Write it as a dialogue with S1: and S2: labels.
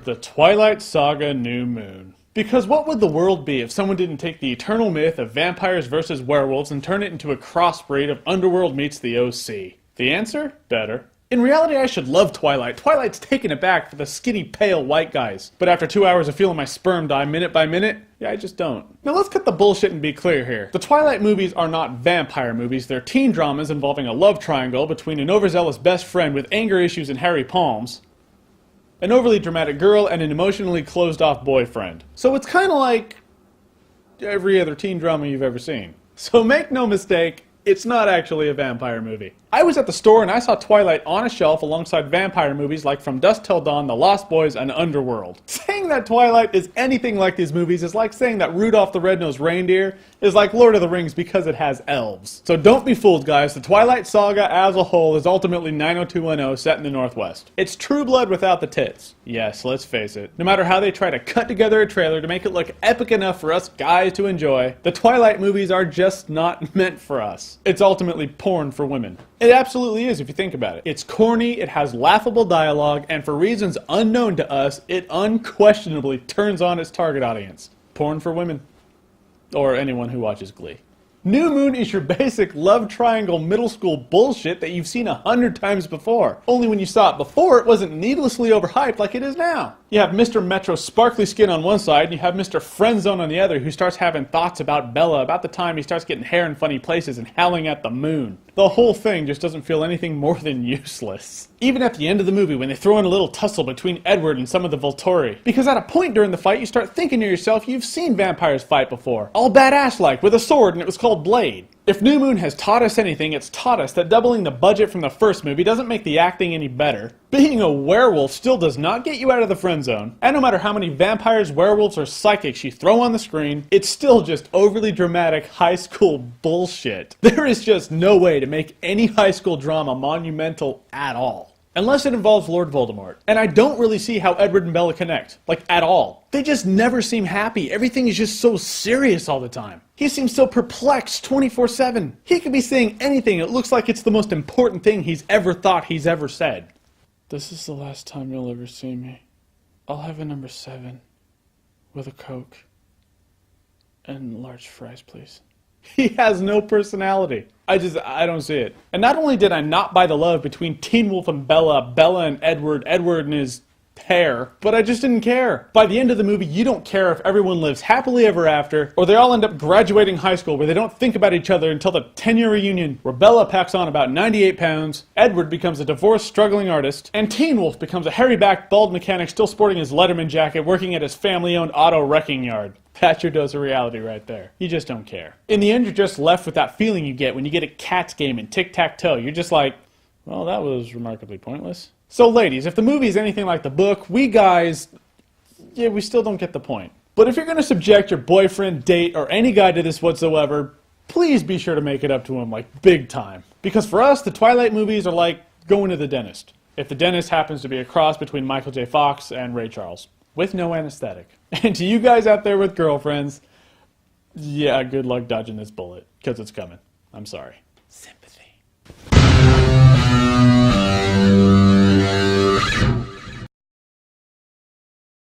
S1: The Twilight Saga New Moon. Because what would the world be if someone didn't take the eternal myth of vampires versus werewolves and turn it into a crossbreed of Underworld meets the OC? The answer? Better. In reality, I should love Twilight. Twilight's taking it back for the skinny, pale white guys. But after 2 hours of feeling my sperm die minute by minute, yeah, I just don't. Now let's cut the bullshit and be clear here. The Twilight movies are not vampire movies. They're teen dramas involving a love triangle between an overzealous best friend with anger issues and hairy palms, an overly dramatic girl, and an emotionally closed-off boyfriend. So it's kind of like every other teen drama you've ever seen. So make no mistake, it's not actually a vampire movie. I was at the store and I saw Twilight on a shelf alongside vampire movies like From Dusk Till Dawn, The Lost Boys, and Underworld. Saying that Twilight is anything like these movies is like saying that Rudolph the Red-Nosed Reindeer is like Lord of the Rings because it has elves. So don't be fooled, guys. The Twilight Saga as a whole is ultimately 90210 set in the Northwest. It's True Blood without the tits. Yes, let's face it. No matter how they try to cut together a trailer to make it look epic enough for us guys to enjoy, the Twilight movies are just not meant for us. It's ultimately porn for women. It absolutely is if you think about it. It's corny, it has laughable dialogue, and for reasons unknown to us, it unquestionably turns on its target audience. Porn for women. Or anyone who watches Glee. New Moon is your basic love triangle middle school bullshit that you've seen 100 times before. Only when you saw it before, it wasn't needlessly overhyped like it is now. You have Mr. Metro's sparkly skin on one side, and you have Mr. Friendzone on the other, who starts having thoughts about Bella about the time he starts getting hair in funny places and howling at the moon. The whole thing just doesn't feel anything more than useless. Even at the end of the movie when they throw in a little tussle between Edward and some of the Volturi. Because at a point during the fight you start thinking to yourself you've seen vampires fight before. All badass-like, with a sword, and it was called Blade. If New Moon has taught us anything, it's taught us that doubling the budget from the first movie doesn't make the acting any better. Being a werewolf still does not get you out of the friend zone, and no matter how many vampires, werewolves, or psychics you throw on the screen, it's still just overly dramatic high school bullshit. There is just no way to make any high school drama monumental at all. Unless it involves Lord Voldemort. And I don't really see how Edward and Bella connect. Like, at all. They just never seem happy. Everything is just so serious all the time. He seems so perplexed 24/7. He could be saying anything. It looks like it's the most important thing he's ever thought he's ever said. This is the last time you'll ever see me. I'll have a number 7. With a Coke. And large fries, please. He has no personality. I don't see it. And not only did I not buy the love between Teen Wolf and Bella, Bella and Edward, Edward and his hair, but I just didn't care. By the end of the movie, you don't care if everyone lives happily ever after, or they all end up graduating high school where they don't think about each other until the 10-year reunion, where Bella packs on about 98 pounds, Edward becomes a divorced, struggling artist, and Teen Wolf becomes a hairy-backed, bald mechanic still sporting his Letterman jacket, working at his family-owned auto wrecking yard. That's your dose of reality right there. You just don't care. In the end, you're just left with that feeling you get when you get a Cats game in tic-tac-toe. You're just like, well, that was remarkably pointless. So ladies, if the movie is anything like the book, we guys, yeah, we still don't get the point. But if you're going to subject your boyfriend, date, or any guy to this whatsoever, please be sure to make it up to him, like, big time. Because for us, the Twilight movies are like going to the dentist. If the dentist happens to be a cross between Michael J. Fox and Ray Charles. With no anesthetic. And to you guys out there with girlfriends, yeah, good luck dodging this bullet, because it's coming. I'm sorry. Sympathy.